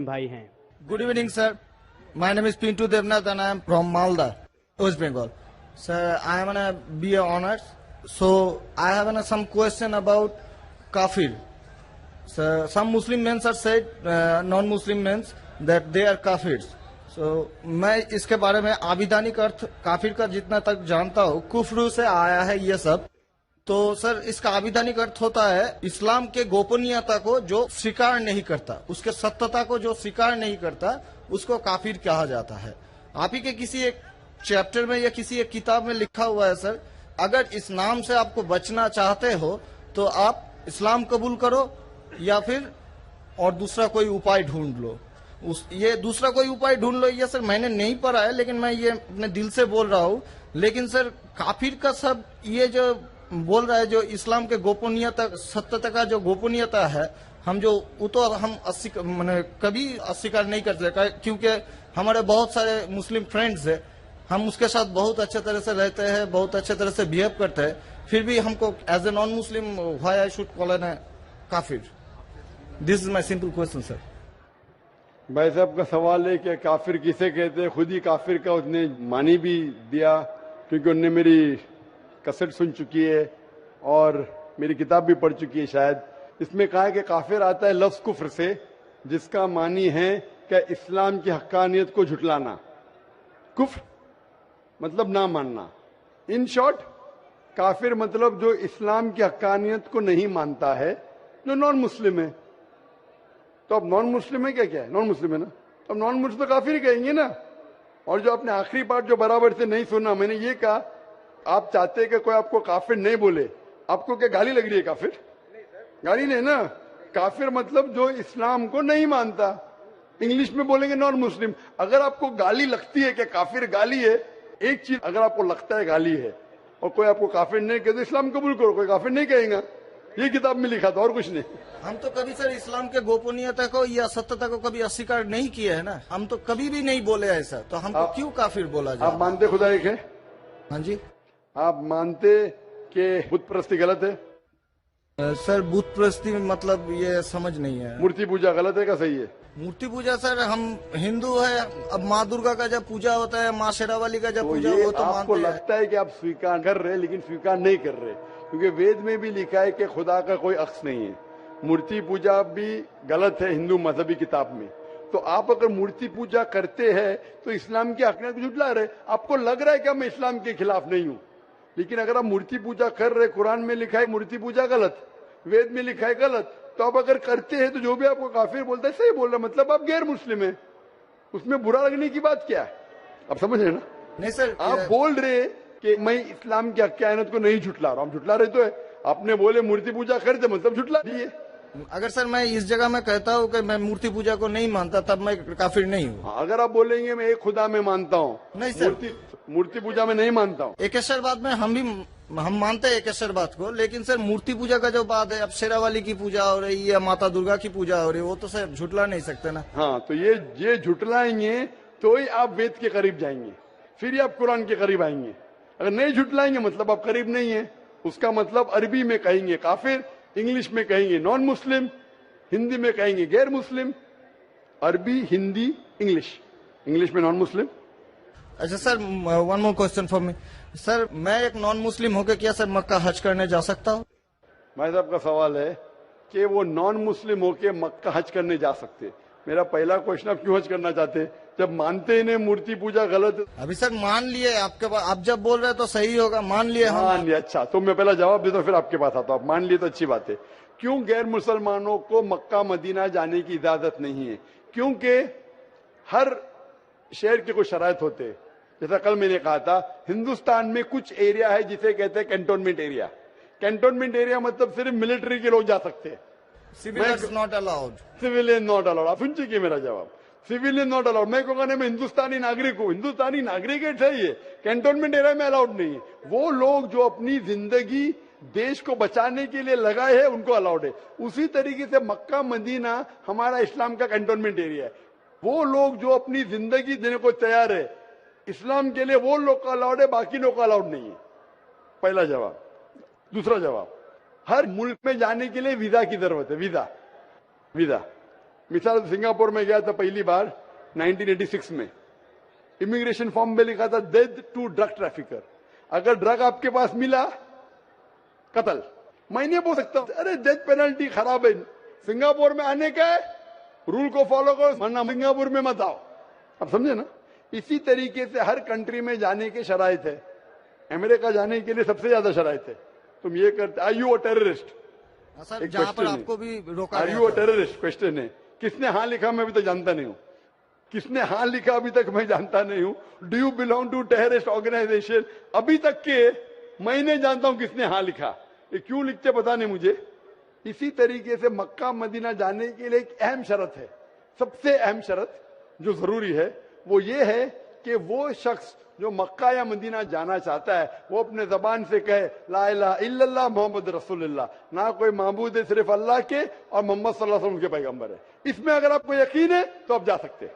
भाई हैं। Good evening, sir. My name is Pintu Devnath and I am from Malda, West Bengal. Sir, I am on a BA honors. So I have some question about kafir. So some Muslim men are said, non-Muslim men, that they are kafirs. So मैं इसके बारे में आविधानिक अर्थ काफिर का जितना तक जानता हूँ, कुफ्र से आया है ये सब। तो सर इसका आविधानिक अर्थ होता है इस्लाम के गोपनीयता को जो स्वीकार नहीं करता, उसके सत्यता को जो स्वीकार नहीं करता, उसको काफिर कहा जाता है। आप ही के किसी एक चैप्टर में या किसी एक किताब में लिखा हुआ है सर, अगर इस नाम से आपको बचना चाहते हो तो आप इस्लाम कबूल करो या फिर और दूसरा कोई उपाय ढूंढ लो। ये दूसरा कोई उपाय ढूंढ लो, ये सर मैंने नहीं पढ़ा है, लेकिन मैं ये अपने दिल से बोल रहा हूँ। लेकिन सर काफिर का सब ये जो बोल रहा है, जो इस्लाम के गोपनीयता सत्यता का जो गोपनीयता है, हम जो वो तो हम कभी अस्वीकार नहीं करते, क्योंकि हमारे बहुत सारे मुस्लिम फ्रेंड्स है, हम उसके साथ बहुत अच्छे तरह से रहते हैं, बहुत अच्छे तरह से बिहेव करते हैं, फिर भी हमको as a non Muslim why I should call an काफिर? This is my simple question sir. भाई साहब का सवाल है कि काफिर किसे कहते हैं। खुद ही काफिर का उसने मानी भी दिया, क्योंकि उनने मेरी कसट सुन चुकी है और मेरी किताब भी पढ़ चुकी है शायद। इसमें कहा है कि काफिर आता है लफ्ज कुफ्र से, जिसका मानी है कि इस्लाम की हक्कानियत को झुटलाना। कुफ्र मतलब ना मानना। इन शॉर्ट काफिर मतलब जो इस्लाम की हक्कानियत को नहीं मानता है, जो नॉन मुस्लिम है। तो अब नॉन मुस्लिम है क्या है? नॉन मुस्लिम है ना, अब नॉन मुस्लिम तो काफिर ही कहेंगे ना। और जो आपने आखिरी पार्ट जो बराबर से नहीं सुना, मैंने ये कहा आप चाहते हैं कि कोई आपको काफिर नहीं बोले, आपको क्या गाली लग रही है? काफिर गाली नहीं ना। काफिर मतलब जो इस्लाम को नहीं मानता। इंग्लिश में बोलेंगे नॉन मुस्लिम। अगर आपको गाली लगती है कि काफिर गाली है, एक चीज अगर आपको लगता है गाली है और कोई आपको काफिर नहीं कहते, इस्लाम कबूल करो, कोई काफिर नहीं कहेगा। ये किताब में लिखा था और कुछ नहीं। हम तो कभी सर इस्लाम के गोपनीयता को या सत्यता को कभी अस्वीकार नहीं किया है ना, हम तो कभी भी नहीं बोले ऐसा, तो हमको क्यों काफिर बोला जाए? आप मानते खुदा एक है? हाँ जी। आप मानते कि बुत परस्ती गलत है? सर बुत परस्ती मतलब ये समझ नहीं है। मूर्ति पूजा गलत है क्या सही है? मूर्ति पूजा सर हम हिंदू है, अब माँ दुर्गा का जब पूजा होता है, माँ शेरावाली का जब तो पूजा ये हो तो आपको मानते लगता है कि आप स्वीकार कर रहे हैं, लेकिन स्वीकार नहीं कर रहे, क्योंकि वेद में भी लिखा है कि खुदा का कोई अक्स नहीं है। मूर्ति पूजा भी गलत है हिंदू मजहबी किताब में। तो आप अगर मूर्ति पूजा करते हैं तो इस्लाम की हकीकत को झुठला रहे। आपको लग रहा है कि मैं इस्लाम के खिलाफ नहीं हूं, लेकिन अगर आप मूर्ति पूजा कर रहे, कुरान में लिखा है मूर्ति पूजा गलत, वेद में लिखा है गलत, तो आप अगर करते हैं तो जो भी आपको काफिर बोलता है सही बोल रहा, मतलब आप गैर मुस्लिम है। उसमें बुरा लगने की बात क्या है? आप समझ रहे ना? नहीं सर, आप बोल रहे कि मैं इस्लाम की हक्कानियत को नहीं झुटला रहा हूं। झुटला रहे तो है। आपने बोले मूर्ति पूजा करते, मतलब झुटला दिए। अगर सर मैं इस जगह में कहता हूँ कि मैं मूर्ति पूजा को नहीं मानता, तब मैं काफिर नहीं हूँ। अगर आप बोलेंगे मैं एक खुदा में मानता हूँ, नहीं सर, मूर्ति पूजा में नहीं मानता हूँ। एकेश्वरवाद में हम मानते हैं एकेश्वरवाद को, लेकिन सर मूर्ति पूजा का जो बात है, अब शेरावाली की पूजा हो रही है, माता दुर्गा की पूजा हो रही है, वो तो सर झुटला नहीं सकते ना। हाँ, तो ये झुटलाएंगे तो ही आप वेद के करीब जाएंगे, फिर ही आप कुरान के करीब आएंगे। अगर नहीं झुटलाएंगे मतलब आप करीब नहीं है। उसका मतलब अरबी में कहेंगे काफिर, इंग्लिश में कहेंगे नॉन मुस्लिम, हिंदी में कहेंगे गैर मुस्लिम। अरबी, हिंदी, इंग्लिश में नॉन मुस्लिम। अच्छा sir, one more question for me sir, मैं एक नॉन मुस्लिम होकर क्या सर मक्का हज करने जा सकता हूँ? भाई साहब का सवाल है कि वो नॉन मुस्लिम होके मक्का हज करने जा सकते। मेरा पहला क्वेश्चन, आप क्यों हज करना चाहते? जब मानते ही नहीं मूर्ति पूजा गलत। अभी सर मान लिए आपके पास, आप जब बोल रहे हैं तो सही होगा, मान लिए मान लिया। अच्छा, तो मैं पहला जवाब देता हूं, फिर आपके पास आता हूं। आप मान लिए तो अच्छी बात है। क्यों गैर मुसलमानों को मक्का मदीना जाने की इजाजत नहीं है? क्योंकि हर शहर के कुछ शराइत होते हैं। जैसा कल मैंने कहा था, हिंदुस्तान में कुछ एरिया है जिसे कहते हैं कैंटोनमेंट एरिया। कैंटोनमेंट एरिया मतलब सिर्फ मिलिट्री के लोग जा सकते हैं, civilians not allowed. Civilian not allowed. आप सुन चुके मेरा जवाब, सिविलियन नॉट अलाउड। मैं कहूंगा मैं हिंदुस्तानी नागरिक हूं, हिंदुस्तानी नागरिक है सही है, कैंटोनमेंट एरिया में अलाउड नहीं है। वो लोग जो अपनी जिंदगी देश को बचाने के लिए लगाए हैं, उनको अलाउड है। उसी तरीके से मक्का मदीना हमारा इस्लाम का कैंटोनमेंट एरिया है। वो लोग जो अपनी जिंदगी देने को तैयार है इस्लाम के लिए, वो लोग का अलाउड है, बाकी लोग का अलाउड नहीं है। पहला जवाब। दूसरा जवाब, हर मुल्क में जाने के लिए वीजा की जरूरत है। वीजा मिसाल सिंगापुर में गया था पहली बार 1986 में, इमिग्रेशन फॉर्म में लिखा था डेथ टू ड्रग ट्रैफिकर। अगर ड्रग आपके पास मिला, कत्ल। मैं नहीं बोल सकता अरे डेथ पेनल्टी खराब है, सिंगापुर में आने का है, रूल को फॉलो करो, वरना सिंगापुर में मत आओ। आप समझे ना? इसी तरीके से हर कंट्री में जाने के शराइत है। अमेरिका जाने के लिए सबसे ज्यादा शराइत है। तुम ये करते, are you a terrorist? Sir जहाँ पर आपको भी रोका are you a terrorist question है। किसने हाँ लिखा मैं अभी तक जानता नहीं हूं। किसने हाँ लिखा अभी तक मैं जानता नहीं हूं। Do you belong to terrorist organisation? अभी तक के मैं नहीं जानता हूं किसने हाँ लिखा। ये क्यों लिखते पता नहीं मुझे। इसी तरीके से मक्का मदीना जाने के लिए एक अहम शर्त है, सबसे अहम शर्त जो जरूरी है वो ये है कि वो शख्स जो मक्का या मदीना जाना चाहता है वो अपने जबान से कहे ला इलाहा इल्लल्लाह मोहम्मद रसूलुल्लाह, ना कोई माबूद है सिर्फ अल्लाह के और मोहम्मद सल्लल्लाहु अलैहि वसल्लम के पैगंबर है। इसमें अगर आपको यकीन है तो आप जा सकते हैं।